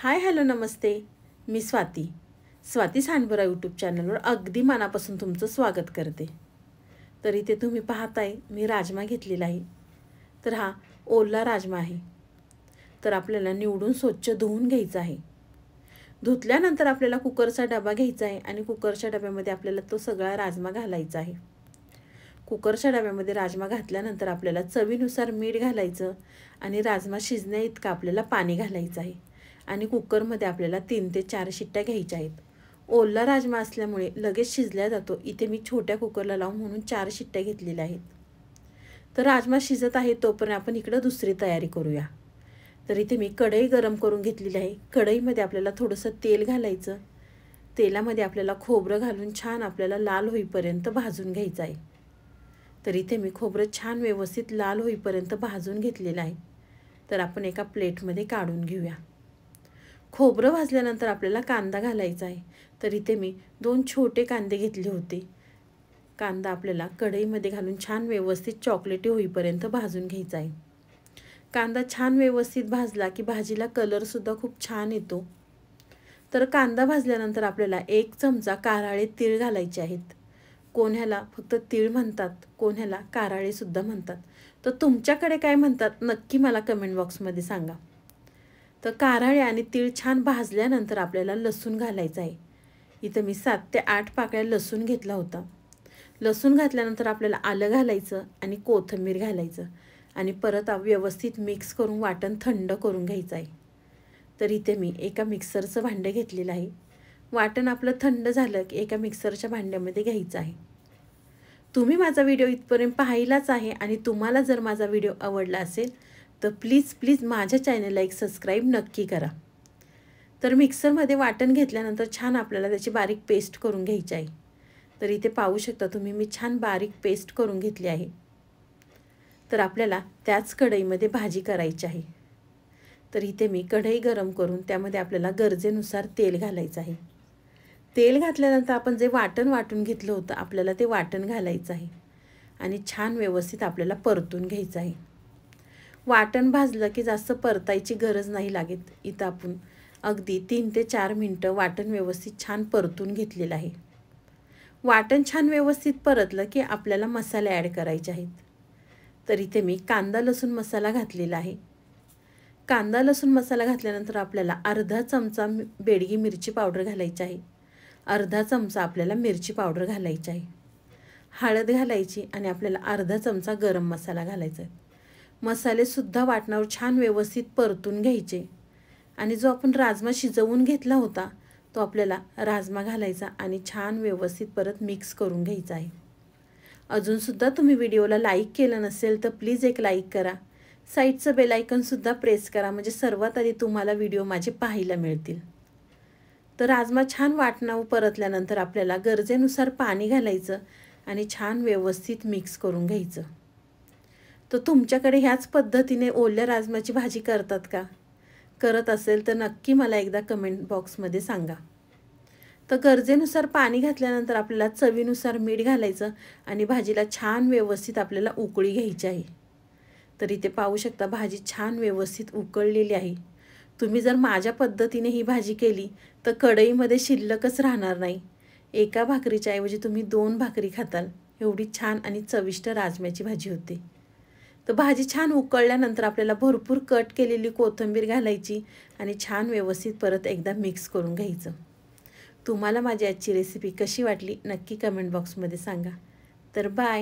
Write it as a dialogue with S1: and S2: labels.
S1: Hi hello नमस्ते. मी Swati सांडबरा YouTube चॅनलवर अगदी मनापासून तुमचं स्वागत करते. तर इथे तुम्ही पाहताय मी राजमा घेतलेला आहे. तर हा ओला राजमा आहे. तर आपल्याला निवडून स्वच्छ धुवून घ्यायचा आहे. धुतल्यानंतर आपल्याला कुकरचा डबा घ्यायचा आहे आणि कुकरच्या डब्यामध्ये आपल्याला तो सगळा राजमा घालायचा आहे. कुकरच्या डब्यामध्ये राजमा घातल्यानंतर आपल्याला चवीनुसार मीठ घालायचं आणि राजमा शिजण्या इतकं आपल्याला पाणी घालायचं आहे आणि कुकरमध्ये आपल्याला 3 ते 4 शिट्ट्या घ्यायच्या आहेत. ओला राजमा असल्यामुळे लगेच शिजला जातो. इथे मी छोट्या कुकरला लावून म्हणून 4 शिट्ट्या घेतलेल्या आहेत. तर राजमा शिजत आहे तोपर्यंत आपण इकडं दुसरी तयारी करूया. तर इथे मी कढई गरम करून घेतलेली आहे. कढईमध्ये आपल्याला थोडंसं तेल घालायचं. तेलामध्ये आपल्याला खोबरं घालून छान आपल्याला लाल होईपर्यंत भाजून घ्यायचं आहे. तर इथे मी खोबरं छान व्यवस्थित लाल होईपर्यंत भाजून घेतलेलं आहे. तर आपण एका प्लेटमध्ये काढून घेऊया. खोबरं भाजल्यानंतर आपल्याला कांदा घालायचा आहे. तर इथे मी 2 छोटे कांदे घेतले होते. कांदा आपल्याला कढईमध्ये घालून छान व्यवस्थित चॉकलेटी होईपर्यंत भाजून घ्यायचा आहे. कांदा छान व्यवस्थित भाजला की भाजीला कलरसुद्धा खूप छान येतो. तर कांदा भाजल्यानंतर आपल्याला 1 चमचा काराळे तीळ घालायचे आहेत. कोण्याला फक्त तीळ म्हणतात, कोण्याला काराळेसुद्धा म्हणतात. तर तुमच्याकडे काय म्हणतात नक्की मला कमेंट बॉक्समध्ये सांगा. तर काराळे आणि तीळ छान भाजल्यानंतर आपल्याला लसूण घालायचं आहे. इथं मी 7 ते 8 पाकळ्या लसूण घेतला होता. लसूण घातल्यानंतर आपल्याला आलं घालायचं आणि कोथिंबीर घालायचं आणि परत व्यवस्थित मिक्स करून वाटण थंड करून घ्यायचं आहे. तर इथे मी एका मिक्सरचं भांडं घेतलेलं आहे. वाटण आपलं थंड झालं की एका मिक्सरच्या भांड्यामध्ये घ्यायचं आहे. तुम्ही माझा व्हिडिओ इथपर्यंत पाहिलाच आहे आणि तुम्हाला जर माझा व्हिडिओ आवडला असेल तर प्लीज माझ्या चॅनलला एक सबस्क्राईब नक्की करा. तर मिक्सरमध्ये वाटण घेतल्यानंतर छान आपल्याला त्याची बारीक पेस्ट करून घ्यायची आहे. तर इथे पाहू शकता तुम्ही मी छान बारीक पेस्ट करून घेतली आहे. तर आपल्याला त्याच कढईमध्ये भाजी करायची आहे. तर इथे मी कढई गरम करून त्यामध्ये आपल्याला गरजेनुसार तेल घालायचं आहे. तेल घातल्यानंतर आपण जे वाटण वाटून घेतलं होतं आपल्याला ते वाटण घालायचं आहे आणि छान व्यवस्थित आपल्याला परतून घ्यायचं आहे. वाटण भाजलं की जास्त परतायची गरज नाही लागत. इथं आपण अगदी 3 ते 4 मिनटं वाटण व्यवस्थित छान परतून घेतलेलं आहे. वाटण छान व्यवस्थित परतलं की आपल्याला मसाले ॲड करायचे आहेत. तर इथे मी कांदा लसूण मसाला घातलेला आहे. कांदा लसूण मसाला घातल्यानंतर आपल्याला अर्धा चमचा बेडगी मिरची पावडर घालायची आहे. अर्धा चमचा आपल्याला मिरची पावडर घालायची आहे. हळद घालायची आणि आपल्याला अर्धा चमचा गरम मसाला घालायचा आहे. मसालेसुद्धा वाटणावर छान व्यवस्थित परतून घ्यायचे आणि जो आपण राजमा शिजवून घेतला होता तो आपल्याला राजमा घालायचा आणि छान व्यवस्थित परत मिक्स करून घ्यायचा आहे. अजूनसुद्धा तुम्ही व्हिडिओला लाईक केलं नसेल तर प्लीज एक लाईक करा. साईडचं बेल आयकॉनसुद्धा प्रेस करा म्हणजे सर्वात आधी तुम्हाला व्हिडिओ माझे पाहायला मिळतील. तर राजमा छान वाटणावर परतल्यानंतर आपल्याला गरजेनुसार पाणी घालायचं आणि छान व्यवस्थित मिक्स करून घ्यायचं. तर तुमच्याकडे ह्याच पद्धतीने ओल्या राजमाची भाजी करतात का? करत असेल तर नक्की मला एकदा कमेंट बॉक्समध्ये सांगा. तर गरजेनुसार पाणी घातल्यानंतर आपल्याला चवीनुसार मीठ घालायचं आणि भाजीला छान व्यवस्थित आपल्याला उकळी घ्यायची आहे. तर इथे पाहू शकता भाजी छान व्यवस्थित उकळलेली आहे. तुम्ही जर माझ्या पद्धतीने ही भाजी केली तर कढईमध्ये शिल्लकच राहणार नाही. एका भाकरीच्या ऐवजी तुम्ही 2 भाकरी खाताल. एवढी छान आणि चविष्ट राजम्याची भाजी होते. तर भाजी छान उकळल्यानंतर आपल्याला भरपूर कट केलेली कोथिंबीर घालायची आणि छान व्यवस्थित परत एकदा मिक्स करून घ्यायचं. तुम्हाला माझी आजची रेसिपी कशी वाटली नक्की कमेंट बॉक्समध्ये सांगा. तर बाय.